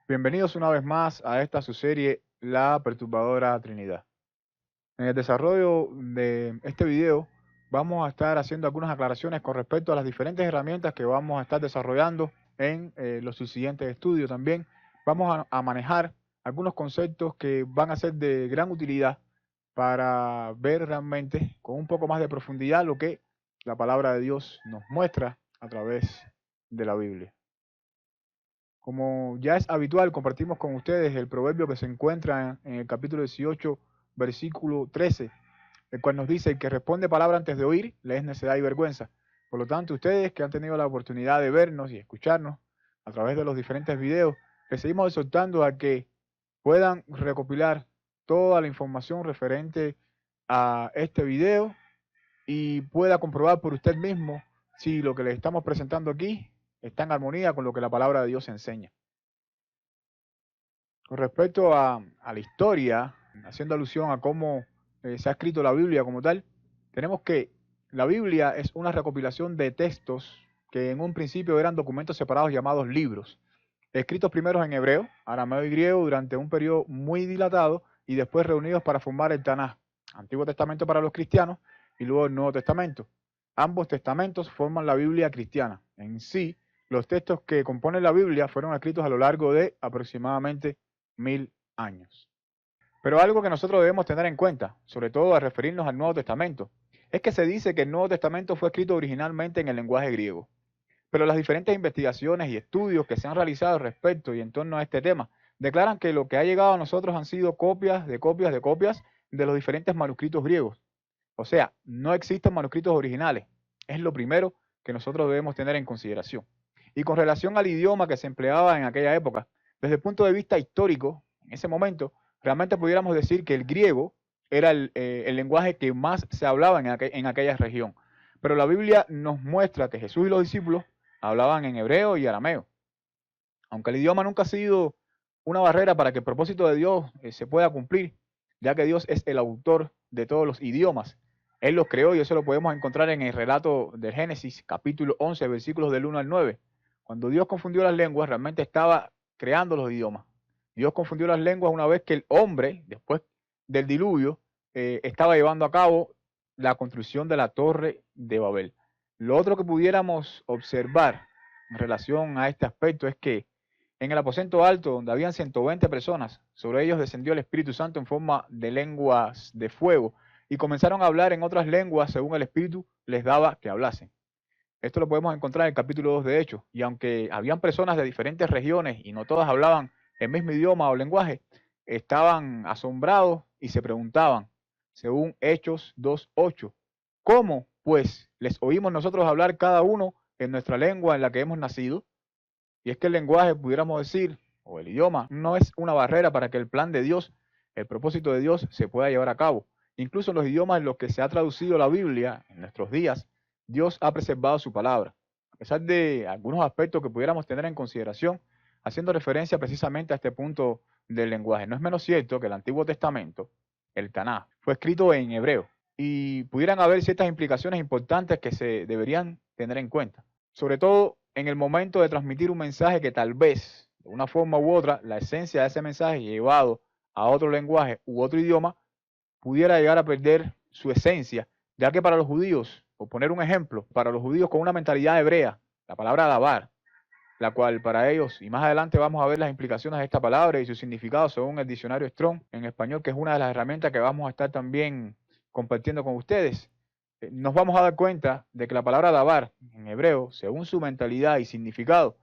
Bienvenidos una vez más a esta su serie, La Perturbadora Trinidad. En el desarrollo de este video vamos a estar haciendo algunas aclaraciones con respecto a las diferentes herramientas que vamos a estar desarrollando en los subsiguientes estudios también. Vamos a manejar algunos conceptos que van a ser de gran utilidad para ver realmente con un poco más de profundidad lo que la palabra de Dios nos muestra a través de la Biblia. Como ya es habitual, compartimos con ustedes el proverbio que se encuentra en el capítulo 18, versículo 13, el cual nos dice: el que responde palabra antes de oír, le es necedad y vergüenza. Por lo tanto, ustedes que han tenido la oportunidad de vernos y escucharnos a través de los diferentes videos, les seguimos exhortando a que puedan recopilar toda la información referente a este video y pueda comprobar por usted mismo si lo que le estamos presentando aquí está en armonía con lo que la palabra de Dios enseña. Con respecto a la historia, haciendo alusión a cómo se ha escrito la Biblia como tal, tenemos que la Biblia es una recopilación de textos que en un principio eran documentos separados llamados libros, escritos primero en hebreo, arameo y griego durante un periodo muy dilatado y después reunidos para formar el Tanaj, Antiguo Testamento para los cristianos, y luego el Nuevo Testamento. Ambos testamentos forman la Biblia cristiana. En sí, los textos que componen la Biblia fueron escritos a lo largo de aproximadamente 1000 años. Pero algo que nosotros debemos tener en cuenta, sobre todo al referirnos al Nuevo Testamento, es que se dice que el Nuevo Testamento fue escrito originalmente en el lenguaje griego. Pero las diferentes investigaciones y estudios que se han realizado respecto y en torno a este tema declaran que lo que ha llegado a nosotros han sido copias de copias de copias de los diferentes manuscritos griegos. O sea, no existen manuscritos originales. Es lo primero que nosotros debemos tener en consideración. Y con relación al idioma que se empleaba en aquella época, desde el punto de vista histórico, en ese momento, realmente pudiéramos decir que el griego era el lenguaje que más se hablaba en aquella región. Pero la Biblia nos muestra que Jesús y los discípulos hablaban en hebreo y arameo. Aunque el idioma nunca ha sido una barrera para que el propósito de Dios se pueda cumplir, ya que Dios es el autor de todos los idiomas. Él los creó y eso lo podemos encontrar en el relato del Génesis, capítulo 11, versículos del 1 al 9. Cuando Dios confundió las lenguas, realmente estaba creando los idiomas. Dios confundió las lenguas una vez que el hombre, después del diluvio, estaba llevando a cabo la construcción de la Torre de Babel. Lo otro que pudiéramos observar en relación a este aspecto es que en el aposento alto, donde habían 120 personas, sobre ellos descendió el Espíritu Santo en forma de lenguas de fuego y comenzaron a hablar en otras lenguas según el Espíritu les daba que hablasen. Esto lo podemos encontrar en el capítulo 2 de Hechos. Y aunque habían personas de diferentes regiones y no todas hablaban el mismo idioma o lenguaje, estaban asombrados y se preguntaban, según Hechos 2:8, ¿cómo pues les oímos nosotros hablar cada uno en nuestra lengua en la que hemos nacido? Y es que el lenguaje, pudiéramos decir, o el idioma, no es una barrera para que el plan de Dios, el propósito de Dios, se pueda llevar a cabo. Incluso en los idiomas en los que se ha traducido la Biblia en nuestros días, Dios ha preservado su palabra. A pesar de algunos aspectos que pudiéramos tener en consideración, haciendo referencia precisamente a este punto del lenguaje. No es menos cierto que el Antiguo Testamento, el Tanaj, fue escrito en hebreo y pudieran haber ciertas implicaciones importantes que se deberían tener en cuenta. Sobre todo en el momento de transmitir un mensaje que tal vez, de una forma u otra, la esencia de ese mensaje llevado a otro lenguaje u otro idioma, pudiera llegar a perder su esencia, ya que para los judíos, por poner un ejemplo, para los judíos con una mentalidad hebrea, la palabra dabar, la cual para ellos, y más adelante vamos a ver las implicaciones de esta palabra y su significado según el diccionario Strong en español, que es una de las herramientas que vamos a estar también compartiendo con ustedes, nos vamos a dar cuenta de que la palabra dabar en hebreo, según su mentalidad y significado,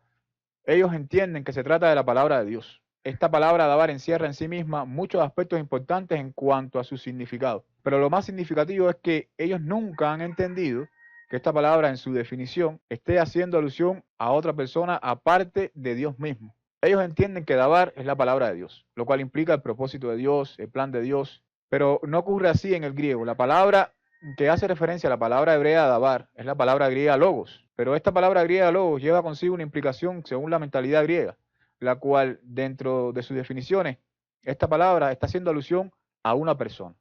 ellos entienden que se trata de la palabra de Dios. Esta palabra dabar encierra en sí misma muchos aspectos importantes en cuanto a su significado. Pero lo más significativo es que ellos nunca han entendido que esta palabra en su definición esté haciendo alusión a otra persona aparte de Dios mismo. Ellos entienden que dabar es la palabra de Dios, lo cual implica el propósito de Dios, el plan de Dios, pero no ocurre así en el griego. La palabra que hace referencia a la palabra hebrea dabar es la palabra griega logos, pero esta palabra griega logos lleva consigo una implicación según la mentalidad griega, la cual dentro de sus definiciones, esta palabra está haciendo alusión a una persona.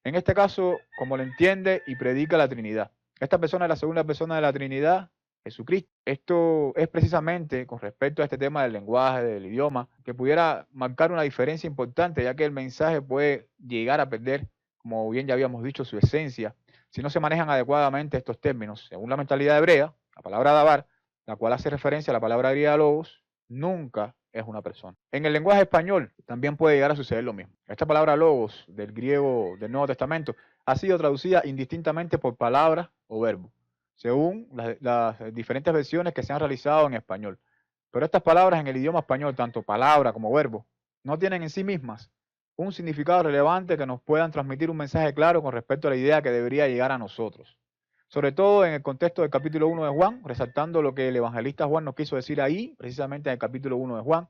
En este caso, como lo entiende y predica la Trinidad. Esta persona es la segunda persona de la Trinidad Jesucristo. Esto es precisamente con respecto a este tema del lenguaje, del idioma, que pudiera marcar una diferencia importante, ya que el mensaje puede llegar a perder, como bien ya habíamos dicho, su esencia, si no se manejan adecuadamente estos términos. Según la mentalidad hebrea, la palabra dabar, la cual hace referencia a la palabra griega logos, nunca es una persona. En el lenguaje español también puede llegar a suceder lo mismo. Esta palabra logos del griego del Nuevo Testamento ha sido traducida indistintamente por palabra o verbo, según las diferentes versiones que se han realizado en español. Pero estas palabras en el idioma español, tanto palabra como verbo, no tienen en sí mismas un significado relevante que nos puedan transmitir un mensaje claro con respecto a la idea que debería llegar a nosotros. Sobre todo en el contexto del capítulo 1 de Juan, resaltando lo que el evangelista Juan nos quiso decir ahí, precisamente en el capítulo 1 de Juan.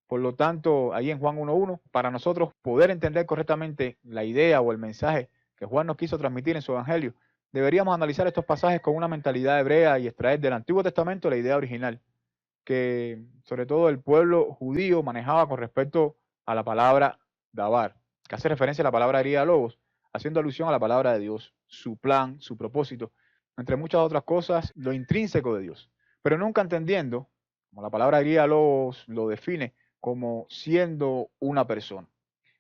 Por lo tanto, ahí en Juan 1.1, para nosotros poder entender correctamente la idea o el mensaje que Juan nos quiso transmitir en su evangelio, deberíamos analizar estos pasajes con una mentalidad hebrea y extraer del Antiguo Testamento la idea original que sobre todo el pueblo judío manejaba con respecto a la palabra dabar, que hace referencia a la palabra griega logos, haciendo alusión a la palabra de Dios, su plan, su propósito, entre muchas otras cosas, lo intrínseco de Dios, pero nunca entendiendo, como la palabra griega logos lo define, como siendo una persona.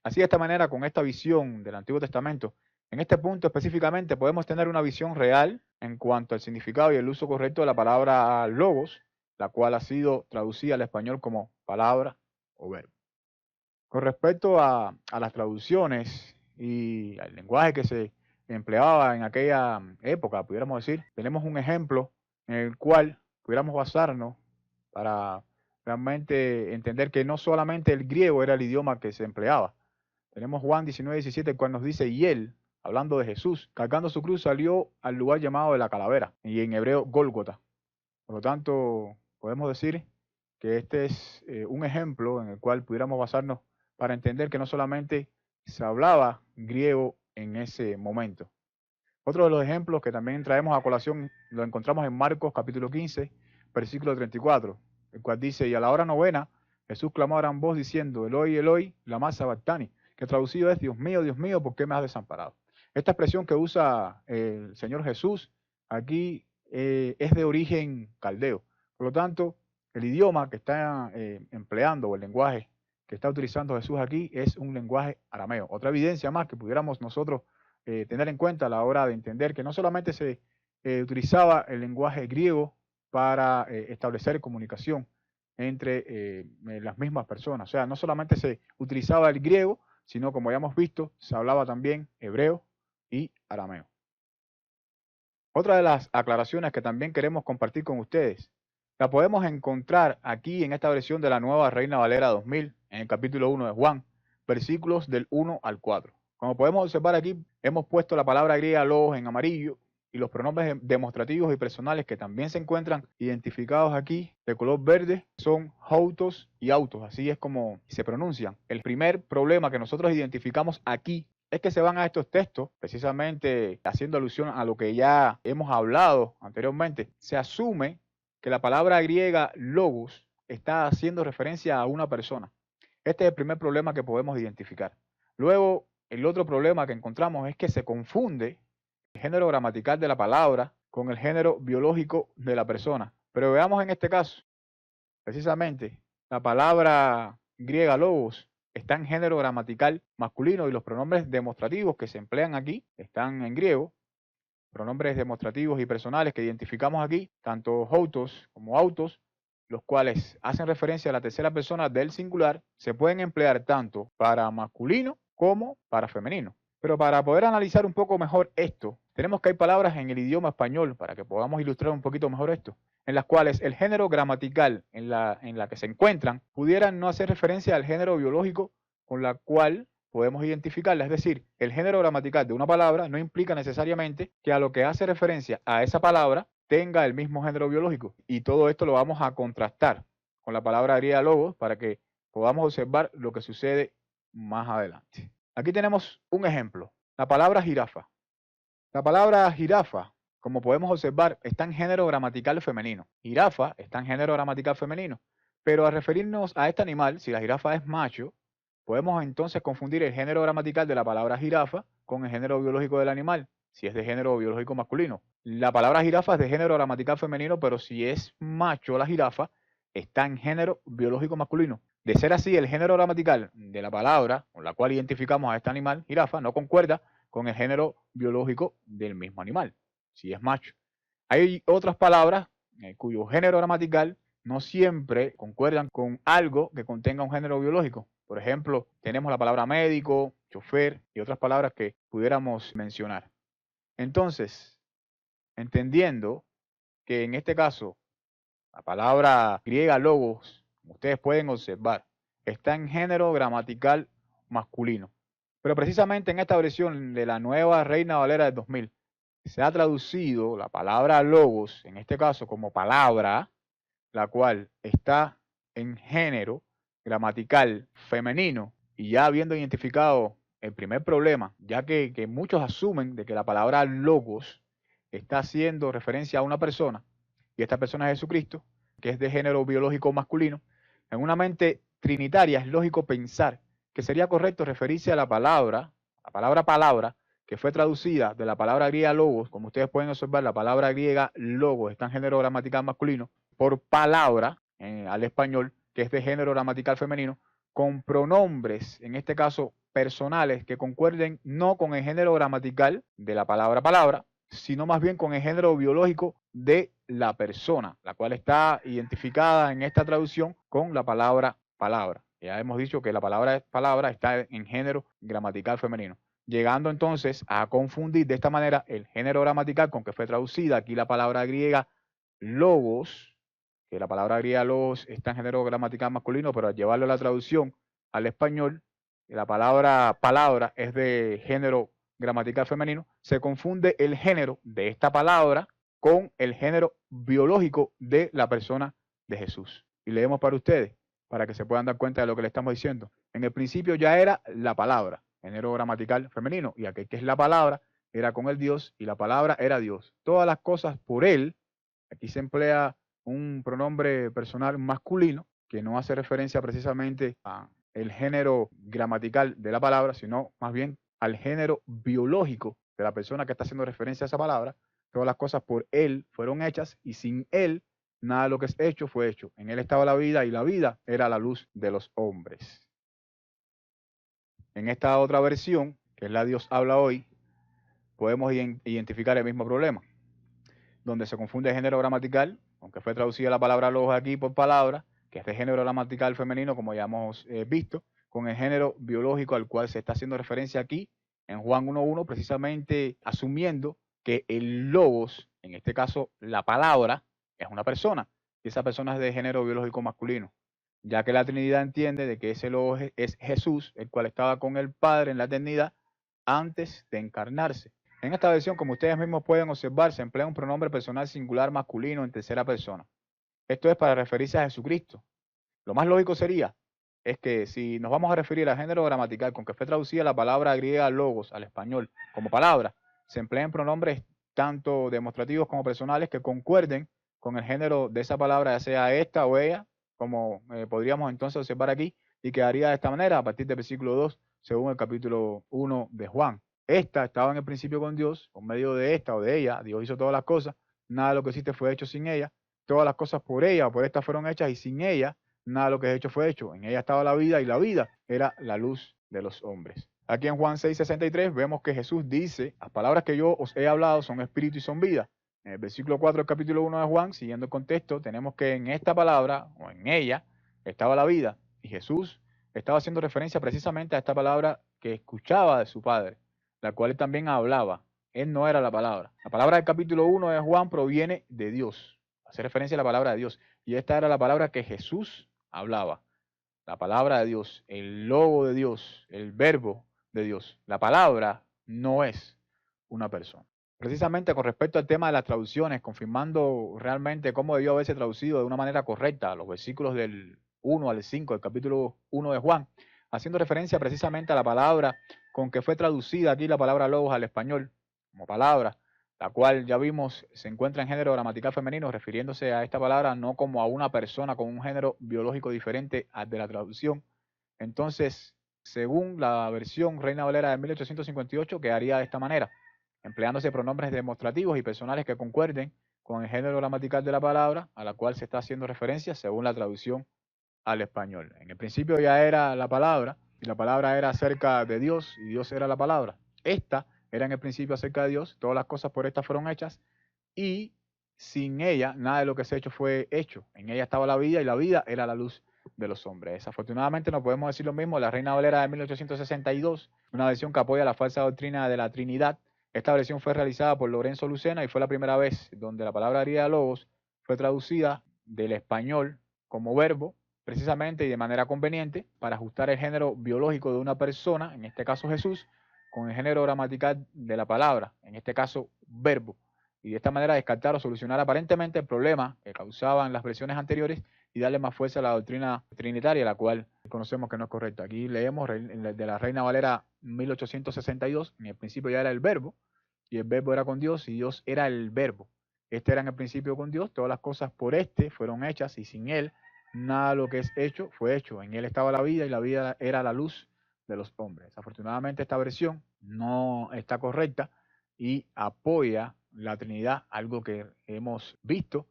Así de esta manera, con esta visión del Antiguo Testamento, en este punto específicamente podemos tener una visión real en cuanto al significado y el uso correcto de la palabra logos, la cual ha sido traducida al español como palabra o verbo. Con respecto a las traducciones y al lenguaje que se empleaba en aquella época, pudiéramos decir, tenemos un ejemplo en el cual pudiéramos basarnos para realmente entender que no solamente el griego era el idioma que se empleaba. Tenemos Juan 19:17, el cual nos dice, y él, hablando de Jesús, cargando su cruz, salió al lugar llamado de la calavera, y en hebreo Gólgota. Por lo tanto, podemos decir que este es un ejemplo en el cual pudiéramos basarnos para entender que no solamente se hablaba griego en ese momento. Otro de los ejemplos que también traemos a colación lo encontramos en Marcos capítulo 15, versículo 34, el cual dice, y a la hora novena, Jesús clamó a gran voz diciendo, Eloi, Eloi, lama sabactani, que traducido es, Dios mío, ¿por qué me has desamparado? Esta expresión que usa el Señor Jesús aquí es de origen caldeo. Por lo tanto, el idioma que está empleando o el lenguaje que está utilizando Jesús aquí es un lenguaje arameo. Otra evidencia más que pudiéramos nosotros tener en cuenta a la hora de entender que no solamente se utilizaba el lenguaje griego para establecer comunicación entre las mismas personas. O sea, no solamente se utilizaba el griego, sino como ya hemos visto, se hablaba también hebreo y arameo. Otra de las aclaraciones que también queremos compartir con ustedes, la podemos encontrar aquí en esta versión de la Nueva Reina Valera 2000, en el capítulo 1 de Juan, versículos del 1 al 4. Como podemos observar aquí, hemos puesto la palabra griega logos en amarillo y los pronombres demostrativos y personales que también se encuentran identificados aquí de color verde son autos y autos, así es como se pronuncian. El primer problema que nosotros identificamos aquí es que se van a estos textos, precisamente haciendo alusión a lo que ya hemos hablado anteriormente. Se asume que la palabra griega logos está haciendo referencia a una persona. Este es el primer problema que podemos identificar. Luego, el otro problema que encontramos es que se confunde el género gramatical de la palabra con el género biológico de la persona. Pero veamos en este caso, precisamente, la palabra griega logos está en género gramatical masculino y los pronombres demostrativos que se emplean aquí están en griego. Pronombres demostrativos y personales que identificamos aquí, tanto autos como autos, los cuales hacen referencia a la tercera persona del singular, se pueden emplear tanto para masculino como para femenino. Pero para poder analizar un poco mejor esto, tenemos que hay palabras en el idioma español, para que podamos ilustrar un poquito mejor esto, en las cuales el género gramatical en la que se encuentran pudieran no hacer referencia al género biológico con la cual podemos identificarla. Es decir, el género gramatical de una palabra no implica necesariamente que a lo que hace referencia a esa palabra tenga el mismo género biológico. Y todo esto lo vamos a contrastar con la palabra griega logos para que podamos observar lo que sucede más adelante. Aquí tenemos un ejemplo, la palabra jirafa. La palabra jirafa, como podemos observar, está en género gramatical femenino. Jirafa está en género gramatical femenino. Pero al referirnos a este animal, si la jirafa es macho, podemos entonces confundir el género gramatical de la palabra jirafa con el género biológico del animal, si es de género biológico masculino. La palabra jirafa es de género gramatical femenino, pero si es macho la jirafa, está en género biológico masculino. De ser así, el género gramatical de la palabra con la cual identificamos a este animal, jirafa, no concuerda con el género biológico del mismo animal, si es macho. Hay otras palabras cuyo género gramatical no siempre concuerdan con algo que contenga un género biológico. Por ejemplo, tenemos la palabra médico, chofer y otras palabras que pudiéramos mencionar. Entonces, entendiendo que en este caso la palabra griega logos, como ustedes pueden observar, está en género gramatical masculino. Pero precisamente en esta versión de la nueva Reina Valera del 2000 se ha traducido la palabra logos, en este caso como palabra, la cual está en género gramatical femenino, y ya habiendo identificado el primer problema, ya que muchos asumen de que la palabra logos está haciendo referencia a una persona, y esta persona es Jesucristo, que es de género biológico masculino. En una mente trinitaria es lógico pensar que sería correcto referirse a la palabra palabra, que fue traducida de la palabra griega logos. Como ustedes pueden observar, la palabra griega logos está en género gramatical masculino, por palabra al español, que es de género gramatical femenino, con pronombres, en este caso personales, que concuerden no con el género gramatical de la palabra, sino más bien con el género biológico de la persona, la cual está identificada en esta traducción con la palabra. Ya hemos dicho que la palabra está en género gramatical femenino, llegando entonces a confundir de esta manera el género gramatical con que fue traducida aquí la palabra griega logos, que la palabra griega logos está en género gramatical masculino, pero al llevarlo a la traducción al español, la palabra es de género gramatical femenino, se confunde el género de esta palabra con el género biológico de la persona de Jesús. Y leemos para ustedes, para que se puedan dar cuenta de lo que le estamos diciendo. En el principio ya era la palabra, género gramatical femenino, y aquel que es la palabra era con el Dios, y la palabra era Dios. Todas las cosas por él, aquí se emplea un pronombre personal masculino, que no hace referencia precisamente a el género gramatical de la palabra, sino más bien al género biológico de la persona que está haciendo referencia a esa palabra. Todas las cosas por él fueron hechas, y sin él nada de lo que es hecho fue hecho. En él estaba la vida, y la vida era la luz de los hombres. En esta otra versión, que es la Dios habla hoy, podemos identificar el mismo problema, donde se confunde el género gramatical, aunque fue traducida la palabra logos aquí por palabra, que es de género gramatical femenino, como ya hemos visto, con el género biológico al cual se está haciendo referencia aquí en Juan 1.1, precisamente asumiendo que el logos, en este caso la palabra, es una persona, y esa persona es de género biológico masculino, ya que la Trinidad entiende de que ese logos es Jesús, el cual estaba con el Padre en la eternidad antes de encarnarse. En esta versión, como ustedes mismos pueden observar, se emplea un pronombre personal singular masculino en tercera persona. Esto es para referirse a Jesucristo. Lo más lógico sería, es que si nos vamos a referir al género gramatical con que fue traducida la palabra griega logos al español como palabra, se empleen pronombres tanto demostrativos como personales que concuerden con el género de esa palabra, ya sea esta o ella, como podríamos entonces observar aquí, y quedaría de esta manera a partir del versículo 2, según el capítulo 1 de Juan. Esta estaba en el principio con Dios, por medio de esta o de ella, Dios hizo todas las cosas, nada de lo que existe fue hecho sin ella, todas las cosas por ella o por esta fueron hechas, y sin ella nada de lo que es hecho fue hecho. En ella estaba la vida, y la vida era la luz de los hombres. Aquí en Juan 6:63 vemos que Jesús dice: las palabras que yo os he hablado son espíritu y son vida. En el versículo 4 del capítulo 1 de Juan, siguiendo el contexto, tenemos que en esta palabra, o en ella, estaba la vida, y Jesús estaba haciendo referencia precisamente a esta palabra que escuchaba de su Padre, la cual él también hablaba. Él no era la palabra. La palabra del capítulo 1 de Juan proviene de Dios, hace referencia a la palabra de Dios, y esta era la palabra que Jesús hablaba. La palabra de Dios, el logo de Dios, el verbo de Dios. La palabra no es una persona. Precisamente con respecto al tema de las traducciones, confirmando realmente cómo debió haberse traducido de una manera correcta los versículos del 1 al 5 del capítulo 1 de Juan, haciendo referencia precisamente a la palabra con que fue traducida aquí la palabra logos al español como palabra, la cual ya vimos se encuentra en género gramatical femenino, refiriéndose a esta palabra no como a una persona con un género biológico diferente al de la traducción. Entonces, según la versión Reina Valera de 1858, quedaría de esta manera: empleándose pronombres demostrativos y personales que concuerden con el género gramatical de la palabra a la cual se está haciendo referencia según la traducción al español. En el principio ya era la palabra, y la palabra era acerca de Dios, y Dios era la palabra. Esta era en el principio acerca de Dios, todas las cosas por esta fueron hechas, y sin ella nada de lo que se ha hecho fue hecho. En ella estaba la vida, y la vida era la luz de los hombres. Desafortunadamente no podemos decir lo mismo. La Reina Valera de 1862, una versión que apoya la falsa doctrina de la Trinidad. Esta versión fue realizada por Lorenzo Lucena y fue la primera vez donde la palabra griega logos fue traducida del español como verbo, precisamente y de manera conveniente, para ajustar el género biológico de una persona, en este caso Jesús, con el género gramatical de la palabra, en este caso verbo, y de esta manera descartar o solucionar aparentemente el problema que causaban las versiones anteriores y darle más fuerza a la doctrina trinitaria, la cual conocemos que no es correcta. Aquí leemos de la Reina Valera 1862, en el principio ya era el verbo, y el verbo era con Dios, y Dios era el verbo. Este era en el principio con Dios, todas las cosas por este fueron hechas, y sin él nada de lo que es hecho fue hecho. En él estaba la vida, y la vida era la luz de los hombres. Desafortunadamente esta versión no está correcta y apoya la Trinidad, algo que hemos visto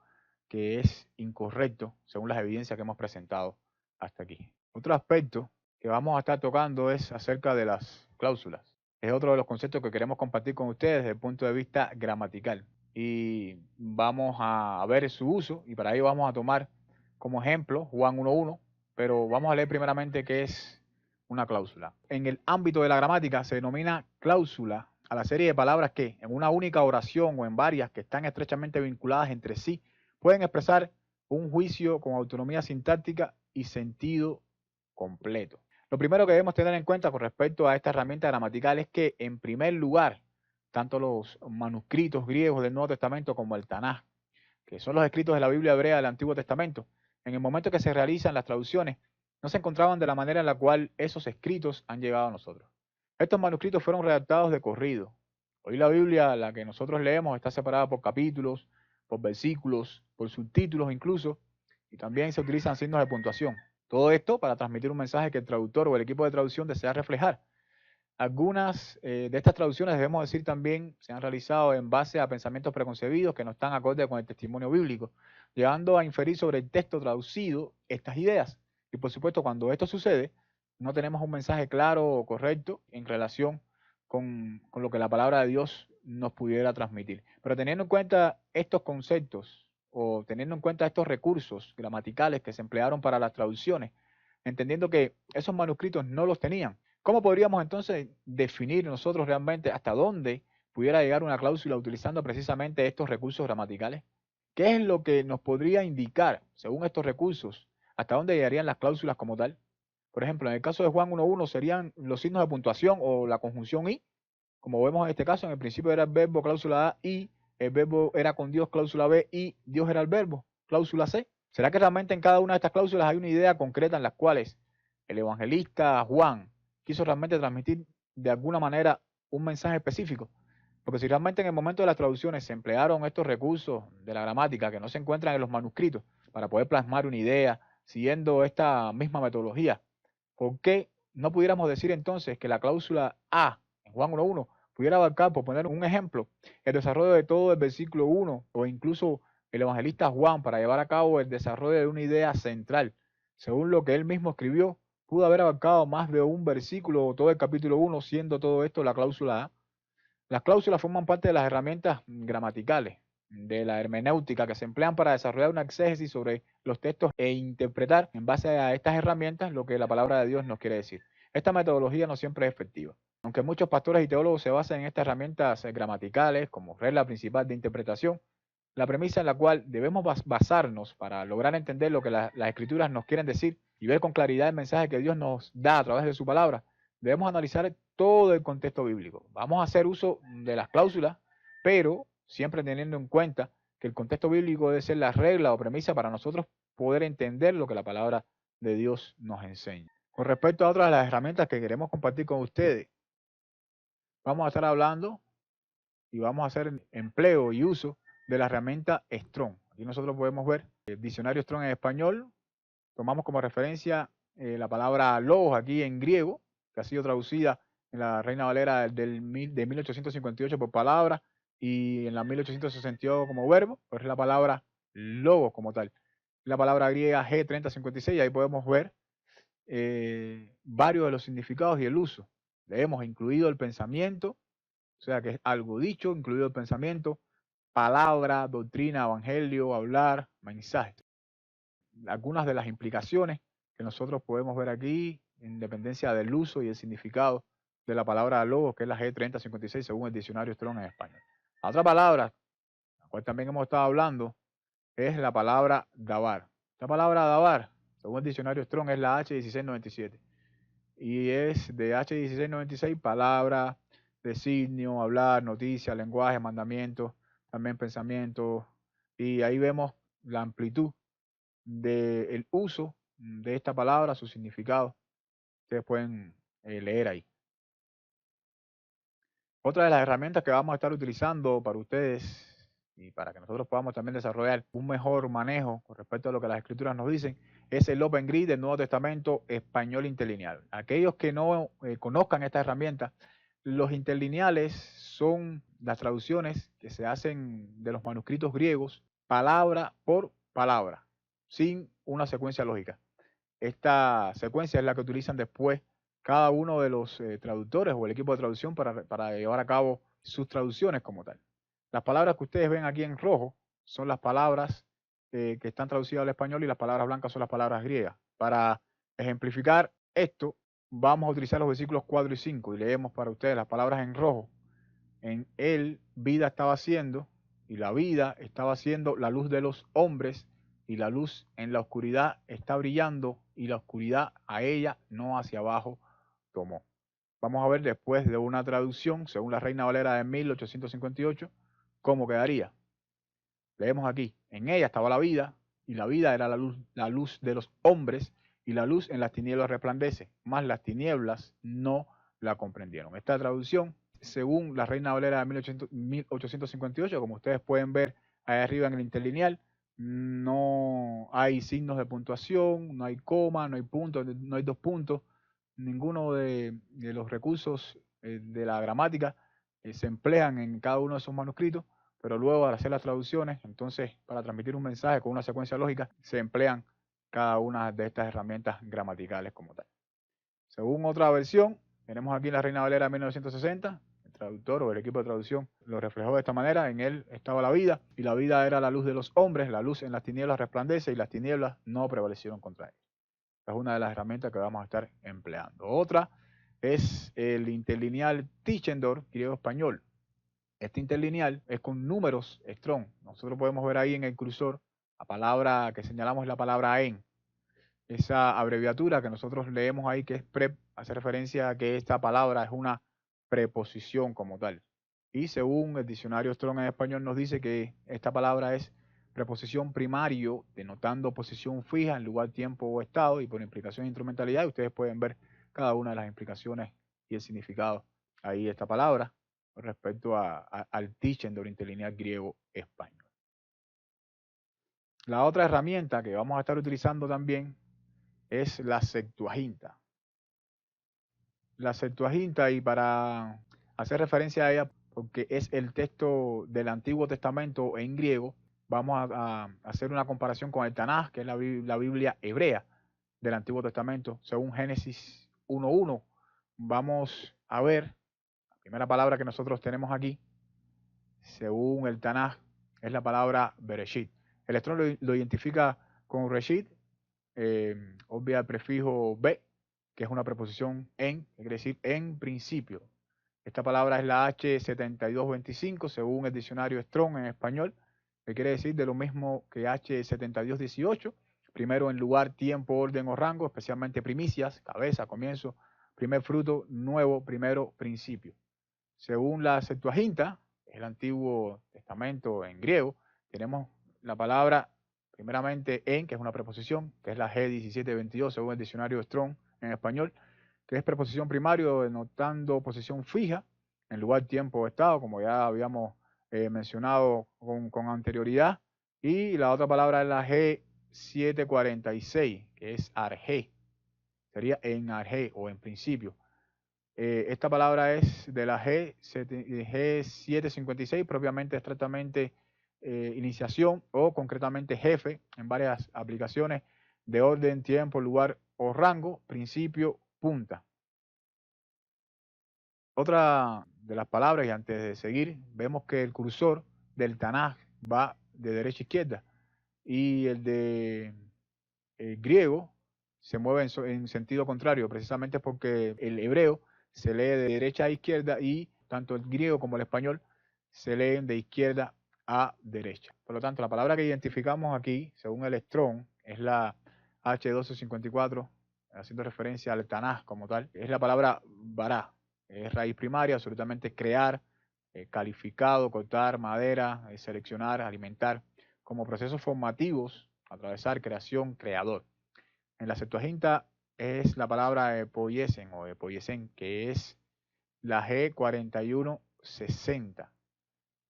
que es incorrecto según las evidencias que hemos presentado hasta aquí. Otro aspecto que vamos a estar tocando es acerca de las cláusulas. Es otro de los conceptos que queremos compartir con ustedes desde el punto de vista gramatical. Y vamos a ver su uso, y para ello vamos a tomar como ejemplo Juan 1.1, pero vamos a leer primeramente qué es una cláusula. En el ámbito de la gramática se denomina cláusula a la serie de palabras que, en una única oración o en varias que están estrechamente vinculadas entre sí, pueden expresar un juicio con autonomía sintáctica y sentido completo. Lo primero que debemos tener en cuenta con respecto a esta herramienta gramatical es que, en primer lugar, tanto los manuscritos griegos del Nuevo Testamento como el Tanaj, que son los escritos de la Biblia hebrea del Antiguo Testamento, en el momento que se realizan las traducciones, no se encontraban de la manera en la cual esos escritos han llegado a nosotros. Estos manuscritos fueron redactados de corrido. Hoy la Biblia, la que nosotros leemos, está separada por capítulos, por versículos, por subtítulos incluso, y también se utilizan signos de puntuación. Todo esto para transmitir un mensaje que el traductor o el equipo de traducción desea reflejar. Algunas de estas traducciones, debemos decir también, se han realizado en base a pensamientos preconcebidos que no están acorde con el testimonio bíblico, llegando a inferir sobre el texto traducido estas ideas. Y por supuesto, cuando esto sucede, no tenemos un mensaje claro o correcto en relación con lo que la palabra de Dios nos pudiera transmitir. Pero teniendo en cuenta estos conceptos o teniendo en cuenta estos recursos gramaticales que se emplearon para las traducciones, entendiendo que esos manuscritos no los tenían, ¿cómo podríamos entonces definir nosotros realmente hasta dónde pudiera llegar una cláusula utilizando precisamente estos recursos gramaticales? ¿Qué es lo que nos podría indicar, según estos recursos, hasta dónde llegarían las cláusulas como tal? Por ejemplo, en el caso de Juan 1.1 serían los signos de puntuación o la conjunción y, como vemos en este caso, en el principio era el verbo, cláusula A, y el verbo era con Dios, cláusula B, y Dios era el verbo, cláusula C. ¿Será que realmente en cada una de estas cláusulas hay una idea concreta en las cuales el evangelista Juan quiso realmente transmitir de alguna manera un mensaje específico? Porque si realmente en el momento de las traducciones se emplearon estos recursos de la gramática que no se encuentran en los manuscritos para poder plasmar una idea siguiendo esta misma metodología, ¿por qué no pudiéramos decir entonces que la cláusula A en Juan 1.1 pudiera abarcar, por poner un ejemplo, el desarrollo de todo el versículo 1 o incluso el evangelista Juan para llevar a cabo el desarrollo de una idea central? Según lo que él mismo escribió, pudo haber abarcado más de un versículo o todo el capítulo 1, siendo todo esto la cláusula A. Las cláusulas forman parte de las herramientas gramaticales de la hermenéutica que se emplean para desarrollar una exégesis sobre los textos e interpretar en base a estas herramientas lo que la palabra de Dios nos quiere decir. Esta metodología no siempre es efectiva. Aunque muchos pastores y teólogos se basan en estas herramientas gramaticales como regla principal de interpretación, la premisa en la cual debemos basarnos para lograr entender lo que las escrituras nos quieren decir y ver con claridad el mensaje que Dios nos da a través de su palabra, debemos analizar todo el contexto bíblico. Vamos a hacer uso de las cláusulas, pero siempre teniendo en cuenta que el contexto bíblico debe ser la regla o premisa para nosotros poder entender lo que la palabra de Dios nos enseña. Con respecto a otras de las herramientas que queremos compartir con ustedes, vamos a estar hablando y vamos a hacer empleo y uso de la herramienta Strong. Aquí nosotros podemos ver el diccionario Strong en español. Tomamos como referencia la palabra logos aquí en griego, que ha sido traducida en la Reina Valera de 1858 por palabra y en la 1862 como verbo, pues es la palabra logos como tal. La palabra griega G3056, ahí podemos ver varios de los significados y el uso. Le hemos incluido el pensamiento, o sea que es algo dicho, incluido el pensamiento, palabra, doctrina, evangelio, hablar, mensaje. Algunas de las implicaciones que nosotros podemos ver aquí, en dependencia del uso y el significado de la palabra logos, que es la G3056 según el diccionario Strong en español. La otra palabra, la cual también hemos estado hablando, es la palabra dabar. Esta palabra dabar, según el diccionario Strong, es la H1697. Y es de H1696, palabra, designio, hablar, noticia, lenguaje, mandamiento, también pensamiento. Y ahí vemos la amplitud del uso de esta palabra, su significado. Ustedes pueden leer ahí. Otra de las herramientas que vamos a estar utilizando para ustedes y para que nosotros podamos también desarrollar un mejor manejo con respecto a lo que las escrituras nos dicen es el Open Grid del Nuevo Testamento español interlineal. Aquellos que no conozcan esta herramienta, los interlineales son las traducciones que se hacen de los manuscritos griegos palabra por palabra, sin una secuencia lógica. Esta secuencia es la que utilizan después cada uno de los traductores o el equipo de traducción para llevar a cabo sus traducciones como tal. Las palabras que ustedes ven aquí en rojo son las palabras que están traducidas al español y las palabras blancas son las palabras griegas. Para ejemplificar esto, vamos a utilizar los versículos 4 y 5 y leemos para ustedes las palabras en rojo. En él vida estaba siendo y la vida estaba siendo la luz de los hombres y la luz en la oscuridad está brillando y la oscuridad a ella no hacia abajo tomó. Vamos a ver después de una traducción, según la Reina Valera de 1858, cómo quedaría. Leemos aquí, en ella estaba la vida y la vida era la luz de los hombres y la luz en las tinieblas resplandece, mas las tinieblas no la comprendieron. Esta traducción, según la Reina Valera de 1858, como ustedes pueden ver ahí arriba en el interlineal, no hay signos de puntuación, no hay coma, no hay puntos, no hay dos puntos, ninguno de los recursos de la gramática se emplean en cada uno de esos manuscritos, pero luego al hacer las traducciones, entonces para transmitir un mensaje con una secuencia lógica, se emplean cada una de estas herramientas gramaticales como tal. Según otra versión, tenemos aquí en la Reina Valera 1960, el traductor o el equipo de traducción lo reflejó de esta manera: en él estaba la vida y la vida era la luz de los hombres, la luz en las tinieblas resplandece y las tinieblas no prevalecieron contra él. Esta es una de las herramientas que vamos a estar empleando. Otra es el interlineal Tischendorf griego-español. Este interlineal es con números strong. Nosotros podemos ver ahí en el cursor la palabra que señalamos es la palabra en. Esa abreviatura que nosotros leemos ahí, que es prep, hace referencia a que esta palabra es una preposición como tal. Y según el diccionario Strong en español nos dice que esta palabra es preposición primario, denotando posición fija en lugar, tiempo o estado, y por implicación de instrumentalidad. Ustedes pueden ver cada una de las implicaciones y el significado ahí de esta palabra respecto al Tischendorf interlineal griego-español. La otra herramienta que vamos a estar utilizando también es la Septuaginta. La Septuaginta, y para hacer referencia a ella, porque es el texto del Antiguo Testamento en griego, vamos a hacer una comparación con el Tanaj, que es la Biblia hebrea del Antiguo Testamento, según Génesis 1:1. Vamos a ver, la primera palabra que nosotros tenemos aquí, según el Tanaj, es la palabra Bereshit. El Strong lo identifica con Reshit, obvia el prefijo be, que es una preposición en, quiere decir en principio. Esta palabra es la H7225, según el diccionario Strong en español, que quiere decir de lo mismo que H7218, primero en lugar, tiempo, orden o rango, especialmente primicias, cabeza, comienzo, primer fruto, nuevo, primero, principio. Según la Septuaginta, el Antiguo Testamento en griego, tenemos la palabra primeramente en, que es una preposición, que es la G1722 según el diccionario Strong en español, que es preposición primario denotando posición fija en lugar, tiempo o estado, como ya habíamos mencionado con anterioridad. Y la otra palabra es la G746, que es arge, sería en arge o en principio. Esta palabra es de la G756, propiamente, exactamente iniciación o concretamente jefe en varias aplicaciones de orden, tiempo, lugar o rango, principio, punta. Otra de las palabras, y antes de seguir, vemos que el cursor del Tanaj va de derecha a izquierda y el de griego se mueve en sentido contrario, precisamente porque el hebreo se lee de derecha a izquierda y tanto el griego como el español se leen de izquierda a derecha. Por lo tanto, la palabra que identificamos aquí, según el Strong, es la H1254, haciendo referencia al Tanaj como tal, es la palabra bará, es raíz primaria, absolutamente crear, calificado, cortar madera, seleccionar, alimentar, como procesos formativos, atravesar, creación, creador. En la Septuaginta es la palabra epoiesen o epoiesen, que es la G4160,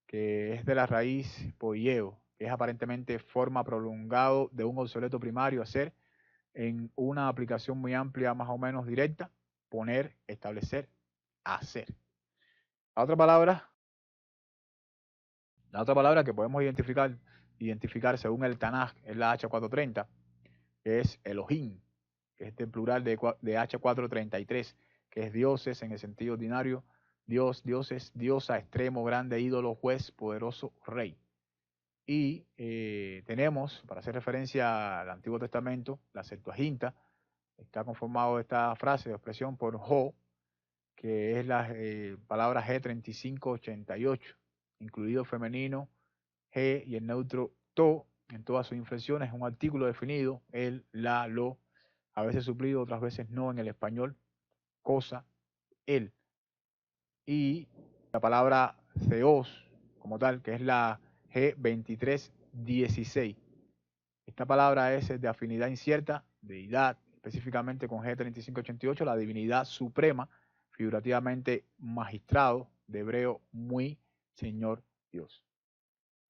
que es de la raíz poieo, que es aparentemente forma prolongado de un obsoleto primario, hacer, en una aplicación muy amplia, más o menos directa, poner, establecer, hacer. La otra palabra que podemos identificar según el Tanaj es la H430, que es Elohim, que es el plural de H433, que es dioses en el sentido ordinario, Dios, dioses, diosa, extremo, grande, ídolo, juez, poderoso, rey. Y tenemos, para hacer referencia al Antiguo Testamento, la Septuaginta, está conformado esta frase de expresión por Ho, que es la palabra G3588, incluido femenino, G y el neutro to en todas sus inflexiones, es un artículo definido, el, la, lo, a veces suplido, otras veces no en el español, cosa, él. Y la palabra theos como tal, que es la G2316. Esta palabra es de afinidad incierta, deidad, específicamente con G3588, la divinidad suprema, figurativamente magistrado, de hebreo muy Señor Dios.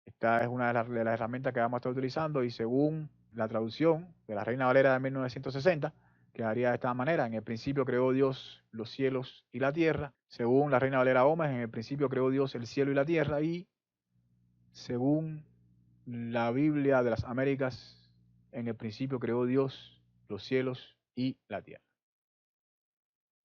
Esta es una de las herramientas que vamos a estar utilizando y según la traducción de la Reina Valera de 1960, quedaría de esta manera: en el principio creó Dios los cielos y la tierra. Según la Reina Valera Gómez, en el principio creó Dios el cielo y la tierra. Y según la Biblia de las Américas, en el principio creó Dios los cielos y la tierra.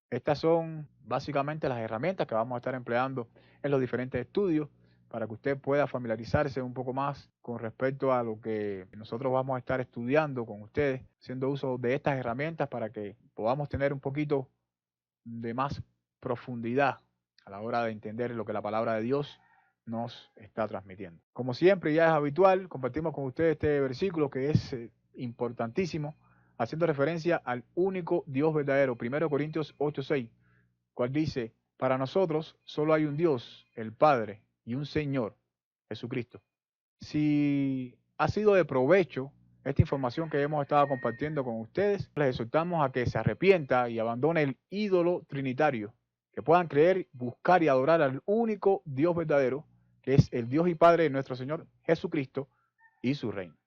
Estas son básicamente las herramientas que vamos a estar empleando en los diferentes estudios para que usted pueda familiarizarse un poco más con respecto a lo que nosotros vamos a estar estudiando con ustedes, haciendo uso de estas herramientas para que podamos tener un poquito de más profundidad a la hora de entender lo que la palabra de Dios nos está transmitiendo. Como siempre, ya es habitual, compartimos con ustedes este versículo que es importantísimo, haciendo referencia al único Dios verdadero, 1 Corintios 8:6, cual dice: para nosotros solo hay un Dios, el Padre, y un Señor, Jesucristo. Si ha sido de provecho esta información que hemos estado compartiendo con ustedes, les exhortamos a que se arrepienta y abandone el ídolo trinitario, que puedan creer, buscar y adorar al único Dios verdadero, que es el Dios y Padre de nuestro Señor Jesucristo y su reino.